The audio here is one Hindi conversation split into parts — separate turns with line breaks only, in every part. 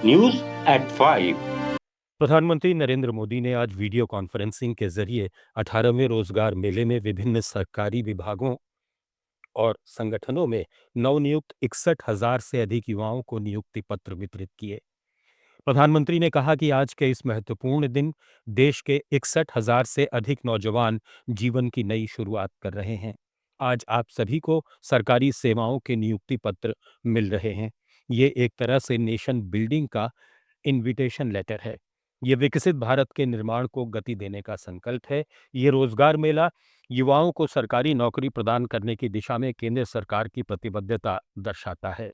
News@5।
प्रधानमंत्री नरेंद्र मोदी ने आज वीडियो कॉन्फ्रेंसिंग के जरिए 18वें रोजगार मेले में विभिन्न सरकारी विभागों और संगठनों में नवनियुक्त 61,000 से अधिक युवाओं को नियुक्ति पत्र वितरित किए। प्रधानमंत्री ने कहा कि आज के इस महत्वपूर्ण दिन देश के 61,000 से अधिक नौजवान जीवन की नई शुरुआत कर रहे हैं। आज आप सभी को सरकारी सेवाओं के नियुक्ति पत्र मिल रहे हैं। ये एक तरह से नेशन बिल्डिंग का इनविटेशन लेटर है। ये विकसित भारत के निर्माण को गति देने का संकल्प है। ये रोजगार मेला युवाओं को सरकारी नौकरी प्रदान करने की दिशा में केंद्र सरकार की प्रतिबद्धता दर्शाता है।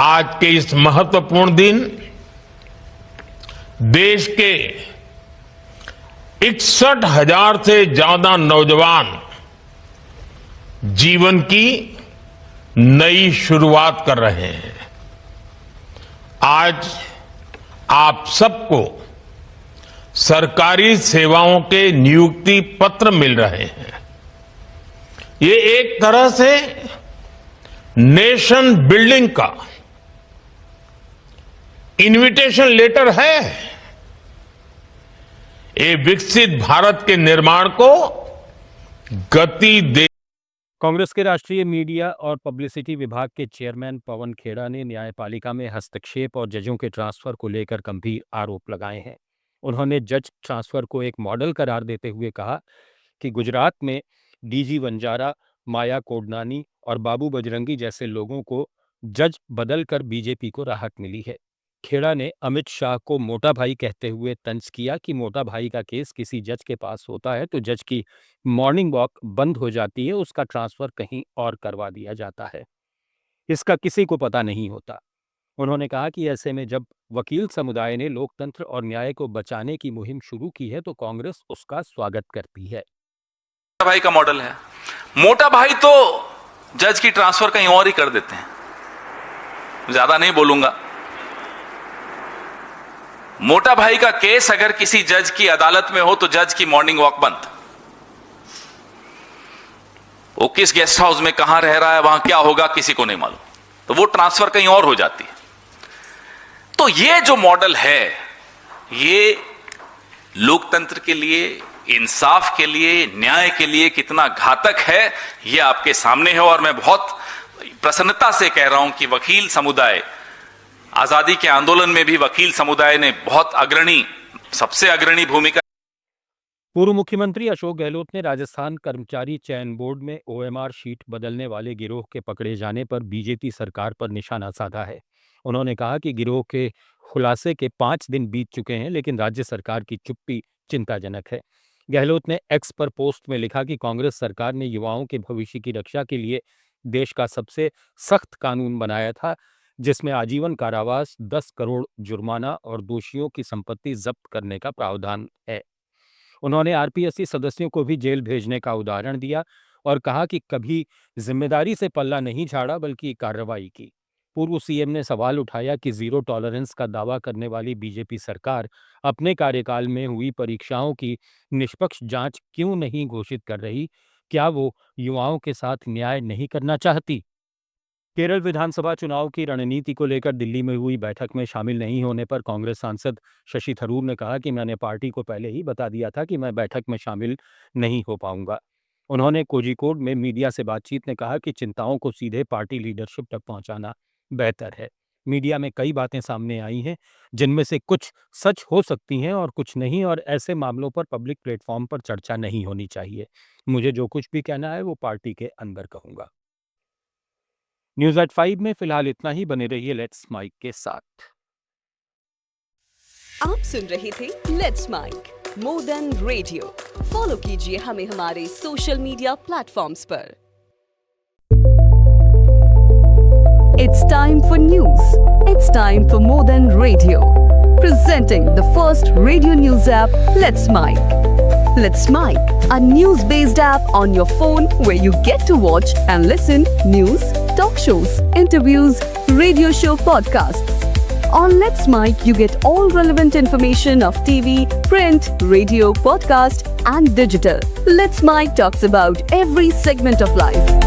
आज के इस महत्वपूर्ण दिन देश के 61,000 से ज्यादा नौजवान जीवन की नई शुरुआत कर रहे हैं। आज आप सबको सरकारी सेवाओं के नियुक्ति पत्र मिल रहे हैं। ये एक तरह से नेशन बिल्डिंग का इनविटेशन लेटर है। ये विकसित भारत के निर्माण को गति दे।
कांग्रेस के राष्ट्रीय मीडिया और पब्लिसिटी विभाग के चेयरमैन पवन खेड़ा ने न्यायपालिका में हस्तक्षेप और जजों के ट्रांसफर को लेकर गंभीर आरोप लगाए हैं। उन्होंने जज ट्रांसफर को एक मॉडल करार देते हुए कहा कि गुजरात में डीजी वंजारा, माया कोडनानी और बाबू बजरंगी जैसे लोगों को जज बदलकर बीजेपी को राहत मिली है। खेड़ा ने अमित शाह को मोटा भाई कहते हुए तंज किया कि मोटा भाई का केस किसी जज के पास होता है तो जज की मॉर्निंग वॉक बंद हो जाती है, उसका ट्रांसफर कहीं और करवा दिया जाता है। इसका किसी को पता नहीं होता। उन्होंने कहा कि ऐसे में जब वकील समुदाय ने लोकतंत्र और न्याय को बचाने की मुहिम शुरू की है तो कांग्रेस उसका स्वागत करती है।
मोटा भाई का मॉडल है। मोटा भाई तो जज की ट्रांसफर कहीं और ही कर देते हैं। ज्यादा नहीं बोलूंगा। मोटा भाई का केस अगर किसी जज की अदालत में हो तो जज की मॉर्निंग वॉक बंद। वो किस गेस्ट हाउस में कहां रह रहा है, वहां क्या होगा, किसी को नहीं मालूम, तो वो ट्रांसफर कहीं और हो जाती है। तो ये जो मॉडल है ये लोकतंत्र के लिए, इंसाफ के लिए, न्याय के लिए कितना घातक है ये आपके सामने है। और मैं बहुत प्रसन्नता से कह रहा हूं कि वकील समुदाय, आजादी के आंदोलन में भी वकील समुदाय ने बहुत सबसे अग्रणी भूमिका।
पूर्व मुख्यमंत्री अशोक गहलोत ने राजस्थान कर्मचारी चयन बोर्ड में ओएमआर शीट बदलने वाले गिरोह के पकड़े जाने पर बीजेपी सरकार पर निशाना साधा है। उन्होंने कहा कि गिरोह के खुलासे के 5 दिन बीत चुके हैं लेकिन राज्य सरकार की चुप्पी चिंताजनक है। गहलोत ने एक्स पर पोस्ट में लिखा कि कांग्रेस सरकार ने युवाओं के भविष्य की रक्षा के लिए देश का सबसे सख्त कानून बनाया था जिसमें आजीवन कारावास, 10 करोड़ जुर्माना और दोषियों की संपत्ति जब्त करने का प्रावधान है। उन्होंने आरपीएससी सदस्यों को भी जेल भेजने का उदाहरण दिया और कहा कि कभी जिम्मेदारी से पल्ला नहीं झाड़ा बल्कि कार्रवाई की। पूर्व सीएम ने सवाल उठाया कि जीरो टॉलरेंस का दावा करने वाली बीजेपी सरकार अपने कार्यकाल में हुई परीक्षाओं की निष्पक्ष जांच क्यों नहीं घोषित कर रही? क्या वो युवाओं के साथ न्याय नहीं करना चाहती? केरल विधानसभा चुनाव की रणनीति को लेकर दिल्ली में हुई बैठक में शामिल नहीं होने पर कांग्रेस सांसद शशि थरूर ने कहा कि मैंने पार्टी को पहले ही बता दिया था कि मैं बैठक में शामिल नहीं हो पाऊंगा। उन्होंने कोझिकोड में मीडिया से बातचीत में कहा कि चिंताओं को सीधे पार्टी लीडरशिप तक पहुंचाना बेहतर है। मीडिया में कई बातें सामने आई हैं जिनमें से कुछ सच हो सकती हैं और कुछ नहीं, और ऐसे मामलों पर पब्लिक प्लेटफॉर्म पर चर्चा नहीं होनी चाहिए। मुझे जो कुछ भी कहना है वो पार्टी के अंदर कहूंगा। News@5 में फिलहाल इतना ही। बने रहिए लेट्स माइक के साथ।
आप सुन रहे थे let's mic more than radio. Follow कीजिए हमें हमारे सोशल मीडिया प्लेटफॉर्म्स पर। It's time for news. It's time for more than radio. Presenting the first radio news app, Let's Mic. Let's Mic, a news-based app on your phone where you get to watch and listen news, talk shows, interviews, radio show podcasts. On Let's Mic, you get all relevant information of TV, print, radio, podcast, and digital. Let's Mic talks about every segment of life.